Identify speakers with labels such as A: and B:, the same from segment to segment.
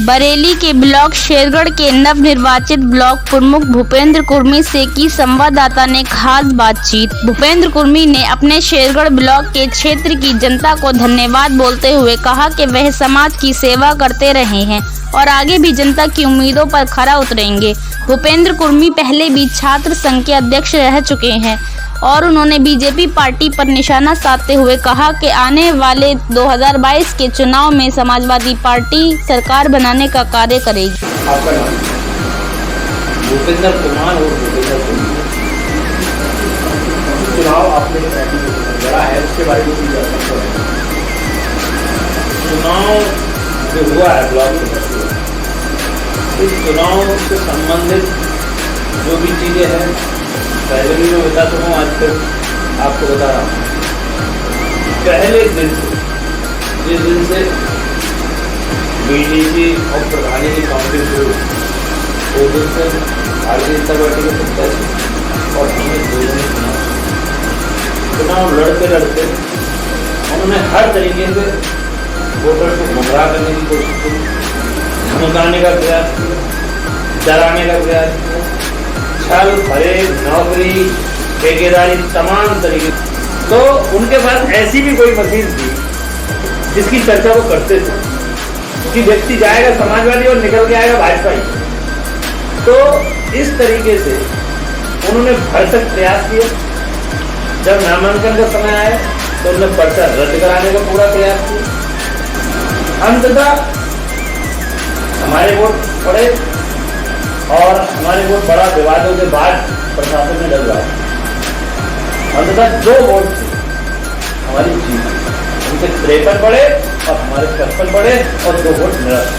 A: बरेली के ब्लॉक शेरगढ़ के नवनिर्वाचित ब्लॉक प्रमुख भूपेंद्र कुर्मी से की संवाददाता ने खास बातचीत। भूपेंद्र कुर्मी ने अपने शेरगढ़ ब्लॉक के क्षेत्र की जनता को धन्यवाद बोलते हुए कहा कि वह समाज की सेवा करते रहे हैं और आगे भी जनता की उम्मीदों पर खरा उतरेंगे। भूपेंद्र कुर्मी पहले भी छात्र संघ के अध्यक्ष रह चुके हैं और उन्होंने बीजेपी पार्टी पर निशाना साधते हुए कहा कि आने वाले 2022 के चुनाव में समाजवादी पार्टी सरकार बनाने का कार्य करेगी।
B: आपका नाम? भूपेंद्र कुमार और भूपेंद्र कुर्मी। चुनाव आपने लड़ा है, उसके बारे में कुछ जान सकते हैं? चुनाव जो हुआ है ब्लॉक में, इस चुनाव से संबंधित जो भी चीज़ें हैं पहले भी मैं बता चुका हूँ, आज तक आपको बता रहा हूँ। पहले दिन से जिस दिन से बीडीसी और प्रधानी की काउंटिंग शुरू, उस दिन से भारतीय जनता पार्टी के प्रत्याशी और हमने दोनों चुनाव लड़ते लड़ते उन्होंने हर तरीके से वोटर को गुमराह करने की कोशिश की, धमकाने का प्रयास किया, डराने का प्रयास किया, छल भरे नौकरी ठेकेदारी तमाम तरीके। तो उनके पास ऐसी भी कोई मशीन थी जिसकी चर्चा वो करते थे कि व्यक्ति जाएगा समाजवादी और निकल के आएगा भाजपा ही। तो इस तरीके से उन्होंने भरसक प्रयास किया। जब नामांकन का समय आया तो उन्होंने पर्चा रद्द कराने का पूरा प्रयास किया। अंततः हमारे वोट पड़े और हमारे वोट बड़ा विवादों के बाद प्रशासन में डलवाया। अंततः 2 वोट थे हमारी जीत, उनके 53 पड़े और हमारे 55 पड़े और 2 वोट निरस्त।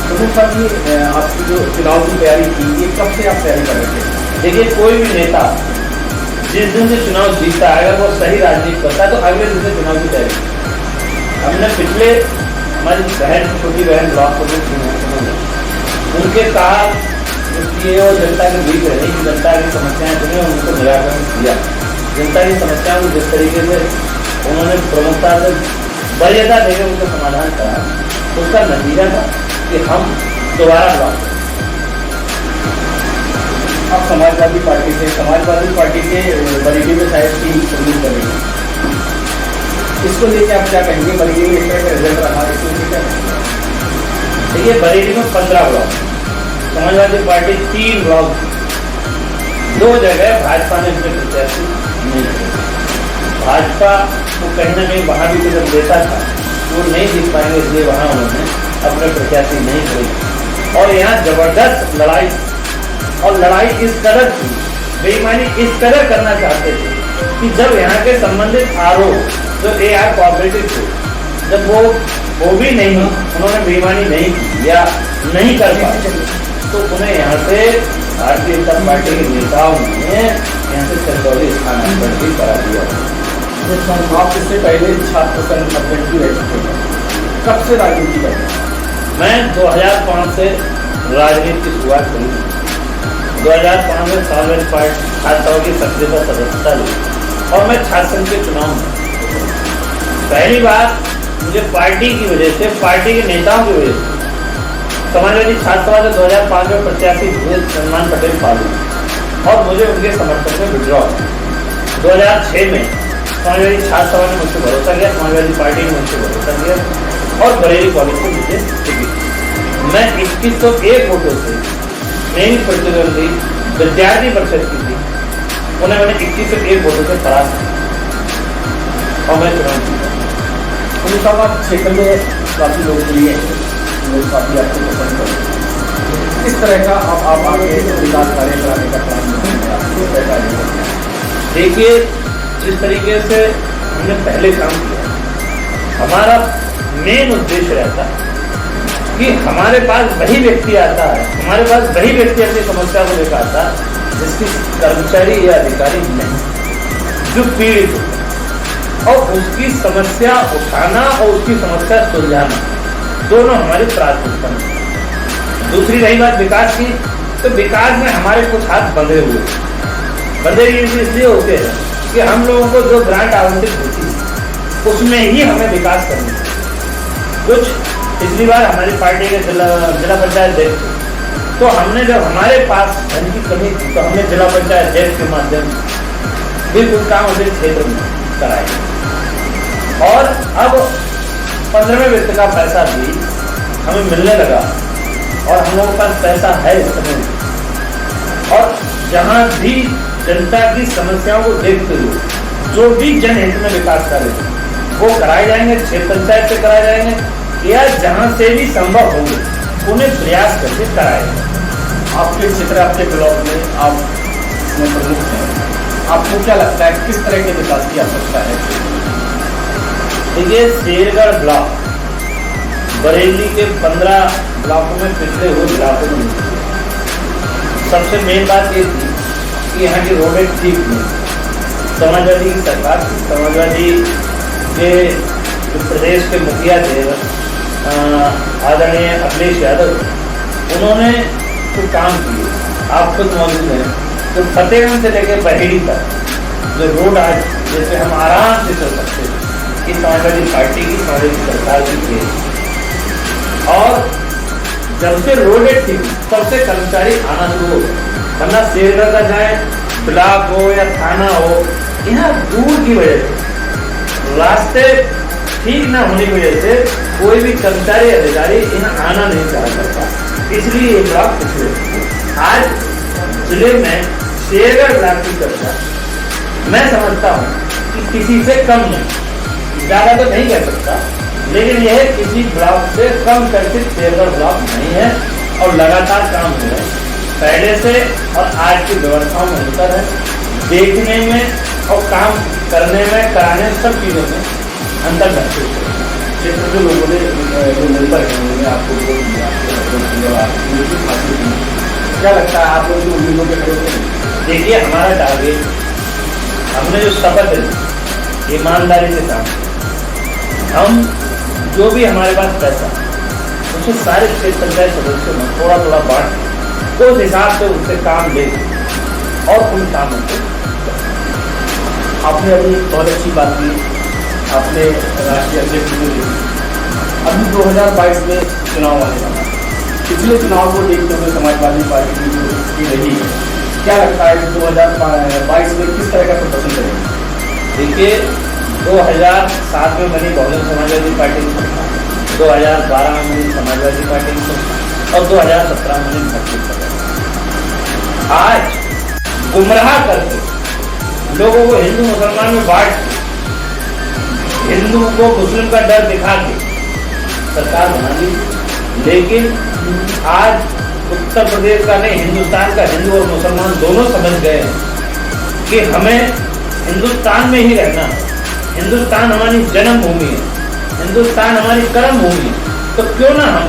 C: तो सर ये आपकी जो चुनाव की तैयारी की, ये कब से आप तैयारी कर रहे थे?
B: देखिए, कोई भी नेता जिस दिन से चुनाव जीतता है, अगर वो सही राजनीति करता है तो अगले दिन से चुनाव की तैयारी। हमने पिछले हमारी बहन, छोटी बहन ब्लॉक को उनके कहा उसकी और जनता के बीच रहने की, जनता की समस्याएं सुनी और उनको निराकरण किया। जनता की समस्याओं को जिस तरीके से उन्होंने प्रमुखता से वरीयता देकर उनका समाधान करा, उसका नतीजा था कि हम दोबारा ब्लॉक।
C: अब समाजवादी पार्टी के बरेली में शायद 3 शुरू करेंगे, इसको लेकर आप क्या कहेंगे? बरेली में इस तरह का रिजल्ट रहा, इसको लेकर क्या कहेंगे?
B: देखिए, बरेली में 15 ब्लॉक, समाजवादी पार्टी 3 ब्लॉक, 2 जगह भाजपा ने इसमें प्रत्याशी नहीं किया। भाजपा को कहीं ना कहीं वहाँ भी जब देता था वो नहीं जीत पाएंगे, इसलिए वहाँ उन्होंने अपने प्रत्याशी नहीं खरीदे। और यहाँ जबरदस्त लड़ाई, और लड़ाई इस कदर थी, बेईमानी इस कदर करना चाहते थे कि जब यहाँ के संबंधित आरोप जो AR कोऑपरेटिव थे, जब वो भी नहीं, उन्होंने बेईमानी नहीं की या नहीं कर पाए, तो उन्हें यहाँ से भारतीय जनता पार्टी के नेताओं ने यहाँ से चंदौली स्थानांतरण भी करा दिया।
C: आप इससे पहले छात्र संघ अध्यक्ष भी रह चुके हैं, कब से राजनीति करते हैं?
B: मैं 2005 से राजनीति की शुरुआत करी। 2005 में कांग्रेस पार्टी छात्रों की सक्रियता सदस्यता ली और मैं छात्र संघ के चुनाव में पहली बार मुझे पार्टी की वजह से, पार्टी के नेताओं की वजह से समाजवादी छात्र सभा 2005 में प्रत्याशी हुए सलमान पटेल फालू और मुझे उनके समर्थन में विड्रॉ। 2006 में समाजवादी छात्र सभा ने मुझसे भरोसा किया, समाजवादी पार्टी ने मुझसे भरोसा किया और बरेली कॉलेज से मुझे टिकट। मैं 2101 वोटों से मेरी प्रतिद्वंदी विद्यार्थी परिषद की थी, उन्हें मैंने 2101 वोटों से परास्त किया और मैं चुनाव जीता।
C: उन्हें साहब आप क्षेत्र में काफ़ी लोकप्रिय हैं, लोग काफ़ी आपको पसंद करते हैं। किस तरह का आप आगे विकास कार्य कराने का प्लान है?
B: देखिए, जिस तरीके से हमने पहले काम किया, हमारा मेन उद्देश्य रहता है कि हमारे पास वही व्यक्ति आता है, हमारे पास वही व्यक्ति अपनी समस्या को लेकर आता है जिसकी कर्मचारी या अधिकारी नहीं, जो पीड़ित हो और उसकी समस्या उठाना और उसकी समस्या सुलझाना, दोनों हमारी प्राथमिकता में। दूसरी रही बात विकास की, तो विकास में हमारे कुछ हाथ बंधे हुए इसलिए होते हैं कि हम लोगों को जो ग्रांट आवंटित होती है उसमें ही हमें विकास करना है। कुछ पिछली बार हमारी पार्टी के जिला पंचायत अध्यक्ष थे, तो हमने जब हमारे पास धन की कमी थी तो हमने जिला पंचायत अध्यक्ष के माध्यम से बिल्कुल काम उसे क्षेत्र में कराए। और अब 15वें वित्त का पैसा भी हमें मिलने लगा और हम लोगों के पास पैसा है इस समय। और जहाँ भी जनता की समस्याओं को देखते हुए जो भी जनहित में विकास कार्य वो कराए जाएंगे, क्षेत्र पंचायत से कराए जाएंगे या जहाँ से भी संभव होंगे उन्हें प्रयास करके कराए।
C: आपके क्षेत्र, आपके ब्लॉक में आप इसमें प्रमुख हैं, आपको क्या लगता है किस तरह के विकास की आवश्यकता है?
B: देखिए, शेरगढ़ ब्लॉक बरेली के 15 ब्लॉकों में पिछड़े हुए ब्लॉकों में सबसे मेन बात ये थी कि यहाँ की रोडें ठीक नहीं। समाजवादी की सरकार, समाजवादी के प्रदेश के मुखिया थे आदरणीय अखिलेश यादव, उन्होंने तो काम किए, आप खुद मौजूद हैं। तो फतेहगंज से लेकर बहेड़ी तक जो रोड आज जैसे हम आराम से चल सकते हैं, इस समाजवादी पार्टी की, समाजवादी सरकार की थी। और जब से रोडें ठीक तब से कर्मचारी आना शुरू हो गए, वरना शेरगढ़ का जाए ब्लॉक हो या थाना हो, यहाँ दूर की वजह से रास्ते ठीक ना होने की वजह से कोई भी कर्मचारी अधिकारी यहाँ आना नहीं चाह सकता, इसलिए ये ब्लॉक पिछड़े। आज जिले में शेरगढ़ ब्लॉक की चर्चा मैं समझता हूँ कि किसी से कम नहीं, ज़्यादा तो नहीं कह सकता, लेकिन यह किसी ब्लॉक से कम करके शेरगढ़ ब्लॉक नहीं है और लगातार काम हो रहे हैं। पहले से और आज की व्यवस्थाओं में अंतर है, देखने में और काम करने में, कराने में, सब चीज़ों में अंतर महसूस है।
C: क्षेत्र के लोगों ने जो मेंबर हैं आपको क्या लगता है आप लोग की उम्मीदों के खड़े होते हैं?
B: देखिए, हमारा टारगेट, हमने जो शपथ ली ईमानदारी के साथ, हम जो भी हमारे पास पैसा उसे सारे क्षेत्र पंचायत सदस्यों में थोड़ा थोड़ा बांट उस हिसाब से उनसे काम ले और उन कामों को।
C: आपने अभी बहुत अच्छी बात की, आपने राष्ट्रीय अध्यक्ष को दी। अभी 2022 में चुनाव आने वाला है, पिछले चुनाव को देखते हुए समाजवादी पार्टी की जो स्थिति रही है, क्या लगता है कि 2022 में किस तरह का प्रदर्शन करेंगे?
B: देखिए, 2007 में बनी बहुजन समाजवादी पार्टी की सरकार, 2012 में बनी समाजवादी पार्टी की सरकार और 2017 में बनी भाजपा सरकार। आज गुमराह करके लोगों को हिंदू मुसलमान में बांट के, हिंदू को मुस्लिम का डर दिखा के सरकार बना ली। लेकिन आज उत्तर प्रदेश का नहीं, हिंदुस्तान का हिंदू और मुसलमान दोनों समझ गए हैं कि हमें हिंदुस्तान में ही रहना है। हिंदुस्तान हमारी जन्मभूमि है, हिंदुस्तान हमारी कर्म भूमि है, तो क्यों ना हम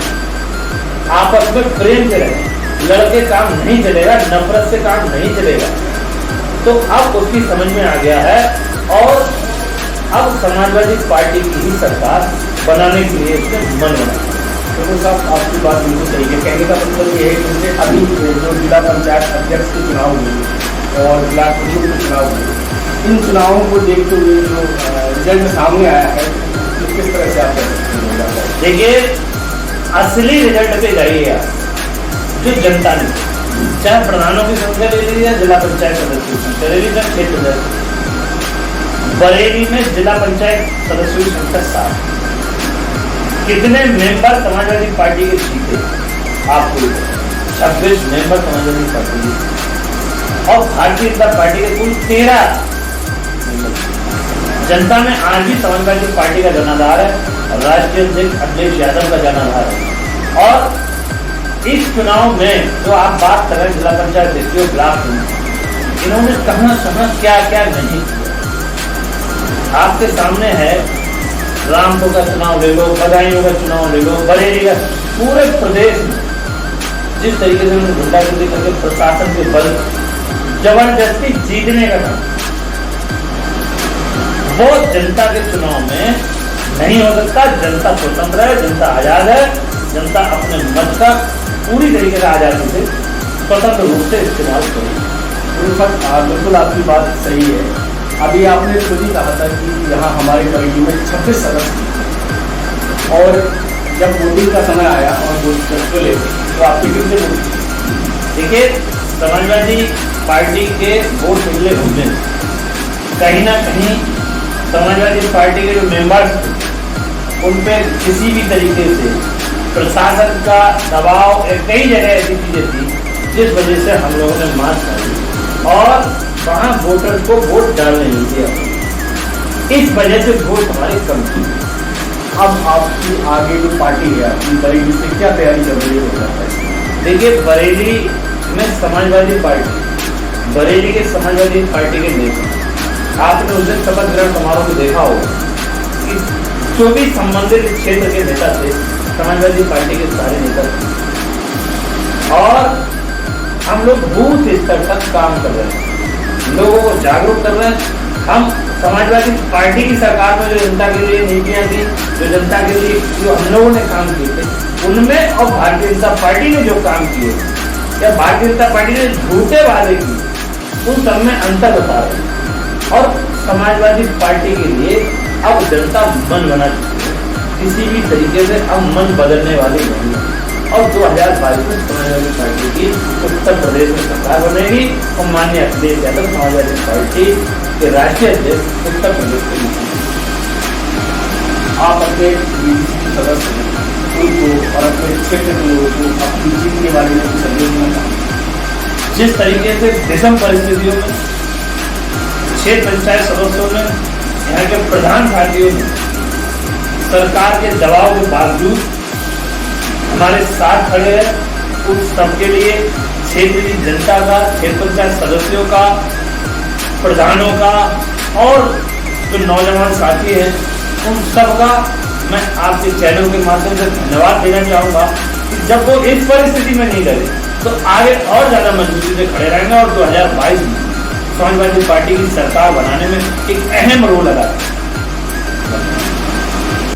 B: आपस में प्रेम से रहें। लड़के काम नहीं चलेगा, नफरत से काम नहीं चलेगा। तो अब उसकी समझ में आ गया है और अब समाजवादी पार्टी की ही सरकार बनाने के लिए इसने मन बना।
C: तो साहब, आपकी बात बिल्कुल सही है। कहने का मतलब ये है कि अभी जो जिला पंचायत अध्यक्ष के चुनाव हुए और ब्लॉक प्रमुख के चुनाव हुए, इन चुनावों को देखते हुए जो रिजल्ट सामने आया है, तो किस तरह से आप
B: देखिए, असली रिजल्ट पे जाइए जो जनता ने, चाहे प्रधानों की संख्या ले लीजिए, जिला पंचायत सदस्यों की संख्या ले लीजिए, क्षेत्र बरेली में जिला पंचायत सदस्यों की संख्या 7, कितने मेंबर समाजवादी पार्टी के जीते? आपको 26 मेंबर समाजवादी पार्टी के और भारतीय जनता पार्टी के कुल 13 मेंबर। जनता में आज भी समाजवादी पार्टी का जनाधार है, राष्ट्रीय अध्यक्ष अखिलेश यादव का जनाधार है। और इस चुनाव में जो आप बात कर रहे हैं जिला पंचायत अध्यक्ष ब्लॉक में, इन्होंने कहां क्या क्या नहीं किया आपके सामने है। रामपुर का चुनाव ले लो, बदायूं का चुनाव ले लो, बरेली का, पूरे प्रदेश में जिस तरीके से उन्होंने गुंडागर्दी करके प्रशासन के बल जबरदस्ती जीतने का काम, वो जनता के चुनाव में नहीं हो सकता। जनता स्वतंत्र है, जनता आजाद है, जनता अपने मत का पूरी तरीके से आजादी से स्वतंत्र रूप से इस्तेमाल करेगी।
C: बिल्कुल आपकी बात सही है। अभी आपने खुद ही कहा था कि यहाँ हमारे कमेटी में 26 सदस्य और जब वोटिंग का समय आया और वोट बोले तो आपकी फिर से वोट?
B: देखिए, समाजवादी पार्टी के वोट निकले होंगे, कहीं ना कहीं समाजवादी पार्टी के जो मेंबर्स थे उन पे किसी भी तरीके से प्रशासन का दबाव, कई जगह ऐसी चीजें थी जिस वजह से हम लोगों ने मार खाई और वहाँ वोटर को वोट डालने नहीं दिया। इस वजह से वोट हमारे कम थी।
C: अब आपकी आगे जो पार्टी है आपकी बरेली से क्या तैयारी कर रही है?
B: देखिए, बरेली में समाजवादी पार्टी, बरेली के समाजवादी पार्टी के नेता, आपने उस दिन शपथ ग्रहण समारोह में देखा होगा कि जो भी संबंधित क्षेत्र के नेता थे समाजवादी पार्टी के सारे नेता थे और हम लोग बूथ स्तर तक काम कर रहे हैं, लोगों को जागरूक कर रहे हैं। हम समाजवादी पार्टी की सरकार में जो जनता के लिए नीतियां थी, जो जनता के लिए जो हम लोगों ने काम किए थे उनमें और भारतीय जनता पार्टी ने जो काम किए या भारतीय जनता पार्टी ने झूठे वादे किए उन सब में अंतर बता रहे हैं। और समाजवादी पार्टी के लिए अब जनता मन बना चुकी है, किसी भी तरीके से अब मन बदलने वाली नहीं है और 2022 में समाजवादी पार्टी की उत्तर प्रदेश में सरकार बनेगी और माननीय अखिलेश यादव समाजवादी पार्टी के राष्ट्रीय अध्यक्ष उत्तर प्रदेश के मुख्यमंत्री।
C: आप अपने सदस्य उनको और अपने क्षेत्र के लोगों को अपनी जीत के बारे में कुछ संदेश देना चाहते?
B: जिस तरीके से विषम परिस्थितियों में 6 पंचायत सदस्यों ने, यहाँ के प्रधान साथियों ने सरकार के दबाव के बावजूद हमारे साथ खड़े हैं, उस सबके लिए क्षेत्र की जनता का, क्षेत्र पंचायत सदस्यों का, प्रधानों का और जो नौजवान साथी हैं उन सब का मैं आपके चैनल के माध्यम से धन्यवाद देना चाहूँगा कि जब वो इस परिस्थिति में नहीं रहे तो आगे और ज़्यादा मजबूती से खड़े रहेंगे और 2022 में समाजवादी पार्टी की सरकार बनाने में एक अहम रोल अदा करेंगे।